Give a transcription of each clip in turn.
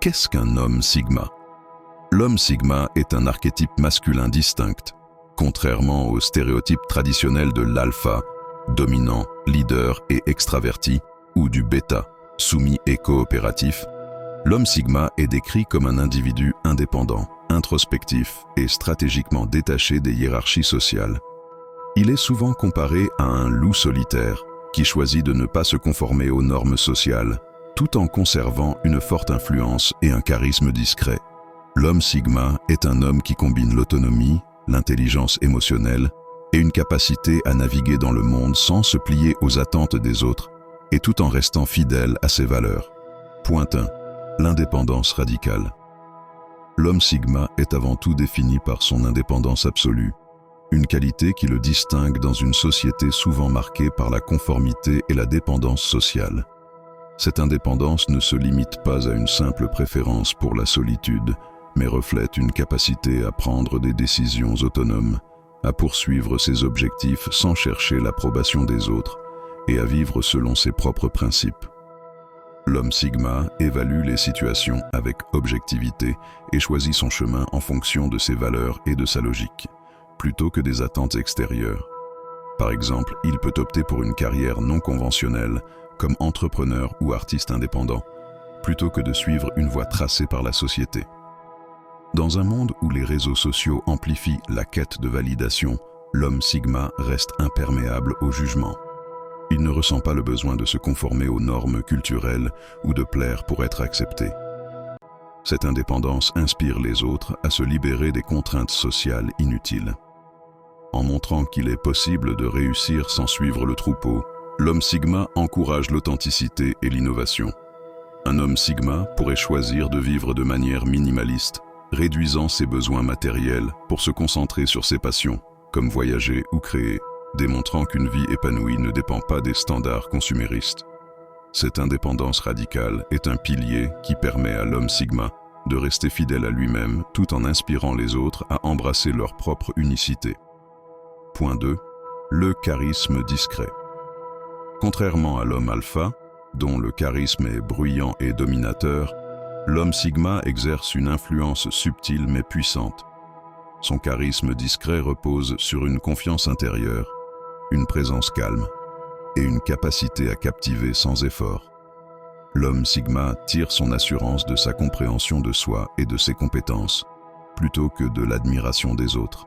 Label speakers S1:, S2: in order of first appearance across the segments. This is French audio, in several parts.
S1: Qu'est-ce qu'un homme sigma? L'homme sigma est un archétype masculin distinct, contrairement aux stéréotypes traditionnels de l'alpha, dominant, leader et extraverti, ou du bêta, soumis et coopératif. L'homme sigma est décrit comme un individu indépendant, introspectif et stratégiquement détaché des hiérarchies sociales. Il est souvent comparé à un loup solitaire qui choisit de ne pas se conformer aux normes sociales, tout en conservant une forte influence et un charisme discret. L'homme sigma est un homme qui combine l'autonomie, l'intelligence émotionnelle et une capacité à naviguer dans le monde sans se plier aux attentes des autres et tout en restant fidèle à ses valeurs. Point 1. L'indépendance radicale. L'homme sigma est avant tout défini par son indépendance absolue, une qualité qui le distingue dans une société souvent marquée par la conformité et la dépendance sociale. Cette indépendance ne se limite pas à une simple préférence pour la solitude, mais reflète une capacité à prendre des décisions autonomes, à poursuivre ses objectifs sans chercher l'approbation des autres et à vivre selon ses propres principes. L'homme sigma évalue les situations avec objectivité et choisit son chemin en fonction de ses valeurs et de sa logique, plutôt que des attentes extérieures. Par exemple, il peut opter pour une carrière non conventionnelle, comme entrepreneur ou artiste indépendant, plutôt que de suivre une voie tracée par la société. Dans un monde où les réseaux sociaux amplifient la quête de validation, l'homme sigma reste imperméable au jugement. Il ne ressent pas le besoin de se conformer aux normes culturelles ou de plaire pour être accepté. Cette indépendance inspire les autres à se libérer des contraintes sociales inutiles. En montrant qu'il est possible de réussir sans suivre le troupeau, l'homme sigma encourage l'authenticité et l'innovation. Un homme sigma pourrait choisir de vivre de manière minimaliste, réduisant ses besoins matériels pour se concentrer sur ses passions, comme voyager ou créer, démontrant qu'une vie épanouie ne dépend pas des standards consuméristes. Cette indépendance radicale est un pilier qui permet à l'homme sigma de rester fidèle à lui-même tout en inspirant les autres à embrasser leur propre unicité. Point 2. Le charisme discret. Contrairement à l'homme alpha, dont le charisme est bruyant et dominateur, l'homme sigma exerce une influence subtile mais puissante. Son charisme discret repose sur une confiance intérieure, une présence calme et une capacité à captiver sans effort. L'homme sigma tire son assurance de sa compréhension de soi et de ses compétences, plutôt que de l'admiration des autres.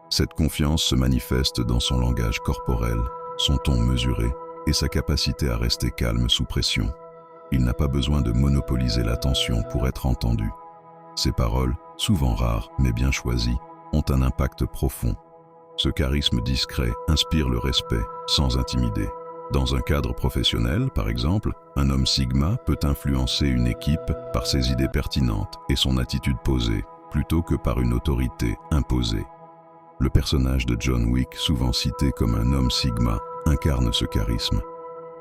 S1: Cette confiance se manifeste dans son langage corporel, son ton mesuré et sa capacité à rester calme sous pression. Il n'a pas besoin de monopoliser l'attention pour être entendu. Ses paroles, souvent rares mais bien choisies, ont un impact profond. Ce charisme discret inspire le respect sans intimider. Dans un cadre professionnel, par exemple, un homme sigma peut influencer une équipe par ses idées pertinentes et son attitude posée, plutôt que par une autorité imposée. Le personnage de John Wick, souvent cité comme un homme sigma, incarne ce charisme.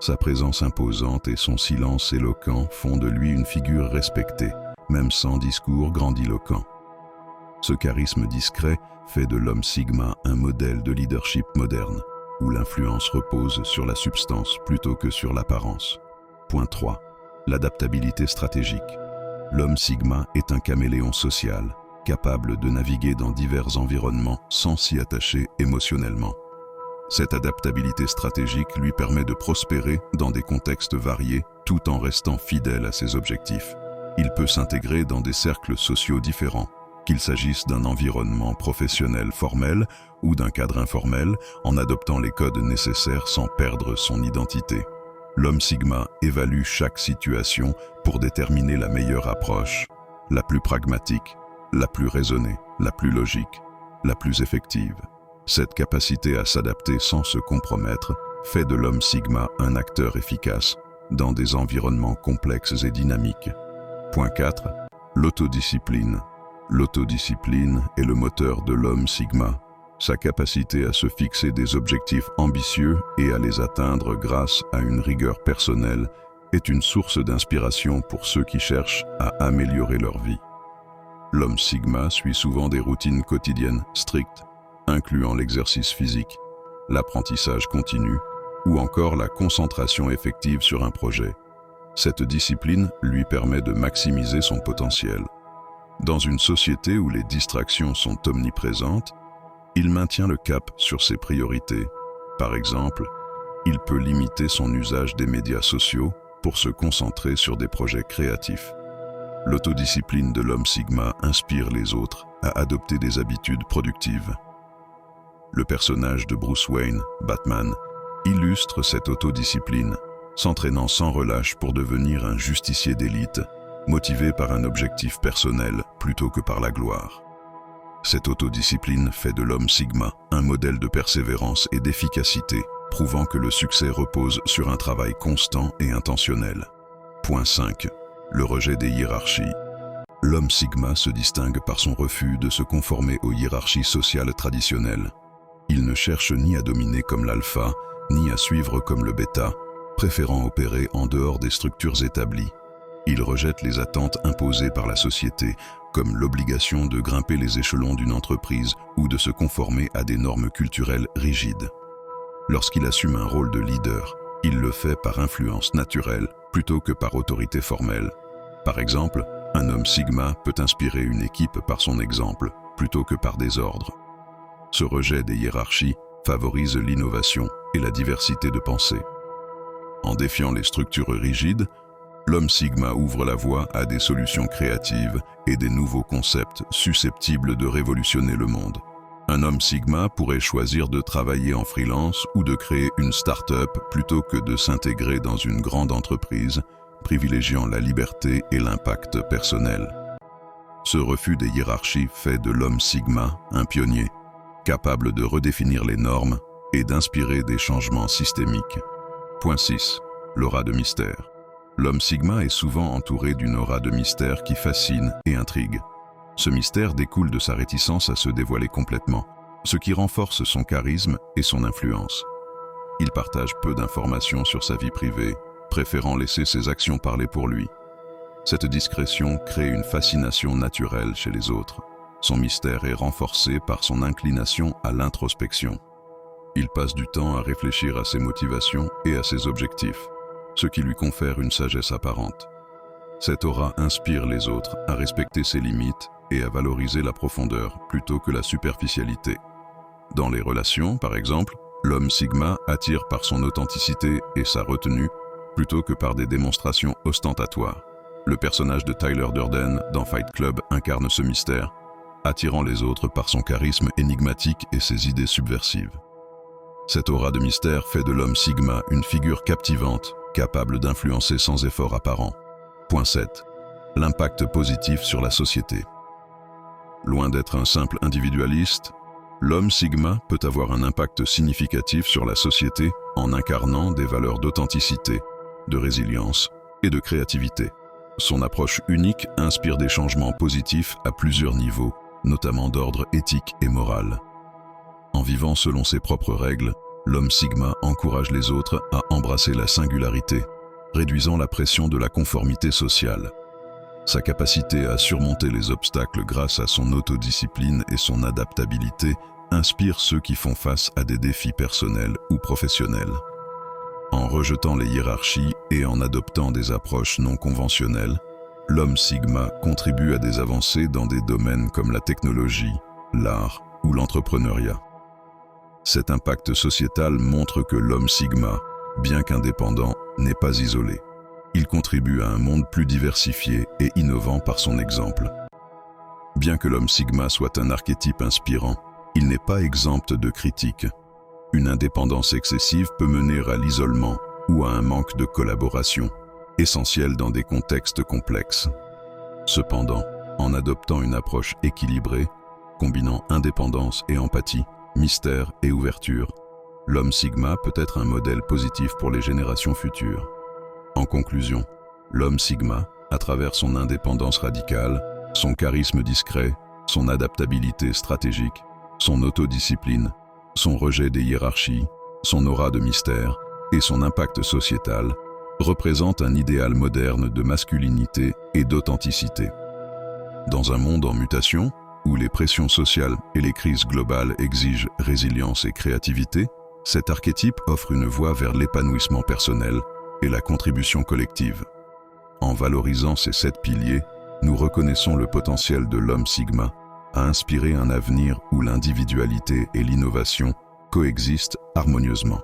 S1: Sa présence imposante et son silence éloquent font de lui une figure respectée, même sans discours grandiloquent. Ce charisme discret fait de l'homme sigma un modèle de leadership moderne, où l'influence repose sur la substance plutôt que sur l'apparence. Point 3. L'adaptabilité stratégique. L'homme sigma est un caméléon social, capable de naviguer dans divers environnements sans s'y attacher émotionnellement. Cette adaptabilité stratégique lui permet de prospérer dans des contextes variés tout en restant fidèle à ses objectifs. Il peut s'intégrer dans des cercles sociaux différents, qu'il s'agisse d'un environnement professionnel formel ou d'un cadre informel, en adoptant les codes nécessaires sans perdre son identité. L'homme sigma évalue chaque situation pour déterminer la meilleure approche, la plus pragmatique, la plus raisonnée, la plus logique, la plus effective. Cette capacité à s'adapter sans se compromettre fait de l'homme sigma un acteur efficace dans des environnements complexes et dynamiques. Point 4. L'autodiscipline. L'autodiscipline est le moteur de l'homme sigma. Sa capacité à se fixer des objectifs ambitieux et à les atteindre grâce à une rigueur personnelle est une source d'inspiration pour ceux qui cherchent à améliorer leur vie. L'homme sigma suit souvent des routines quotidiennes strictes, incluant l'exercice physique, l'apprentissage continu ou encore la concentration effective sur un projet. Cette discipline lui permet de maximiser son potentiel. Dans une société où les distractions sont omniprésentes, il maintient le cap sur ses priorités. Par exemple, il peut limiter son usage des médias sociaux pour se concentrer sur des projets créatifs. L'autodiscipline de l'homme Sigma inspire les autres à adopter des habitudes productives. Le personnage de Bruce Wayne, Batman, illustre cette autodiscipline, s'entraînant sans relâche pour devenir un justicier d'élite, motivé par un objectif personnel plutôt que par la gloire. Cette autodiscipline fait de l'homme Sigma un modèle de persévérance et d'efficacité, prouvant que le succès repose sur un travail constant et intentionnel. Point 5. Le rejet des hiérarchies. L'homme Sigma se distingue par son refus de se conformer aux hiérarchies sociales traditionnelles. Il ne cherche ni à dominer comme l'alpha, ni à suivre comme le bêta, préférant opérer en dehors des structures établies. Il rejette les attentes imposées par la société, comme l'obligation de grimper les échelons d'une entreprise ou de se conformer à des normes culturelles rigides. Lorsqu'il assume un rôle de leader, il le fait par influence naturelle plutôt que par autorité formelle. Par exemple, un homme Sigma peut inspirer une équipe par son exemple plutôt que par des ordres. Ce rejet des hiérarchies favorise l'innovation et la diversité de pensée. En défiant les structures rigides, l'homme Sigma ouvre la voie à des solutions créatives et des nouveaux concepts susceptibles de révolutionner le monde. Un homme Sigma pourrait choisir de travailler en freelance ou de créer une start-up plutôt que de s'intégrer dans une grande entreprise, privilégiant la liberté et l'impact personnel. Ce refus des hiérarchies fait de l'homme Sigma un pionnier, capable de redéfinir les normes et d'inspirer des changements systémiques. Point 6. L'aura de mystère. L'homme Sigma est souvent entouré d'une aura de mystère qui fascine et intrigue. Ce mystère découle de sa réticence à se dévoiler complètement, ce qui renforce son charisme et son influence. Il partage peu d'informations sur sa vie privée, préférant laisser ses actions parler pour lui. Cette discrétion crée une fascination naturelle chez les autres. Son mystère est renforcé par son inclination à l'introspection. Il passe du temps à réfléchir à ses motivations et à ses objectifs, ce qui lui confère une sagesse apparente. Cette aura inspire les autres à respecter ses limites et à valoriser la profondeur plutôt que la superficialité. Dans les relations, par exemple, l'homme Sigma attire par son authenticité et sa retenue plutôt que par des démonstrations ostentatoires. Le personnage de Tyler Durden dans Fight Club incarne ce mystère, attirant les autres par son charisme énigmatique et ses idées subversives. Cette aura de mystère fait de l'homme Sigma une figure captivante, capable d'influencer sans effort apparent. Point 7. L'impact positif sur la société. Loin d'être un simple individualiste, l'homme Sigma peut avoir un impact significatif sur la société en incarnant des valeurs d'authenticité, de résilience et de créativité. Son approche unique inspire des changements positifs à plusieurs niveaux, notamment d'ordre éthique et moral. En vivant selon ses propres règles, l'homme Sigma encourage les autres à embrasser la singularité, réduisant la pression de la conformité sociale. Sa capacité à surmonter les obstacles grâce à son autodiscipline et son adaptabilité inspire ceux qui font face à des défis personnels ou professionnels. En rejetant les hiérarchies et en adoptant des approches non conventionnelles, l'homme Sigma contribue à des avancées dans des domaines comme la technologie, l'art ou l'entrepreneuriat. Cet impact sociétal montre que l'homme Sigma, bien qu'indépendant, n'est pas isolé. Il contribue à un monde plus diversifié et innovant par son exemple. Bien que l'homme Sigma soit un archétype inspirant, il n'est pas exempt de critiques. Une indépendance excessive peut mener à l'isolement ou à un manque de collaboration, essentiel dans des contextes complexes. Cependant, en adoptant une approche équilibrée, combinant indépendance et empathie, mystère et ouverture, l'homme Sigma peut être un modèle positif pour les générations futures. En conclusion, l'homme Sigma, à travers son indépendance radicale, son charisme discret, son adaptabilité stratégique, son autodiscipline, son rejet des hiérarchies, son aura de mystère et son impact sociétal, représente un idéal moderne de masculinité et d'authenticité. Dans un monde en mutation, où les pressions sociales et les crises globales exigent résilience et créativité, cet archétype offre une voie vers l'épanouissement personnel et la contribution collective. En valorisant ces 7 piliers, nous reconnaissons le potentiel de l'homme Sigma à inspirer un avenir où l'individualité et l'innovation coexistent harmonieusement.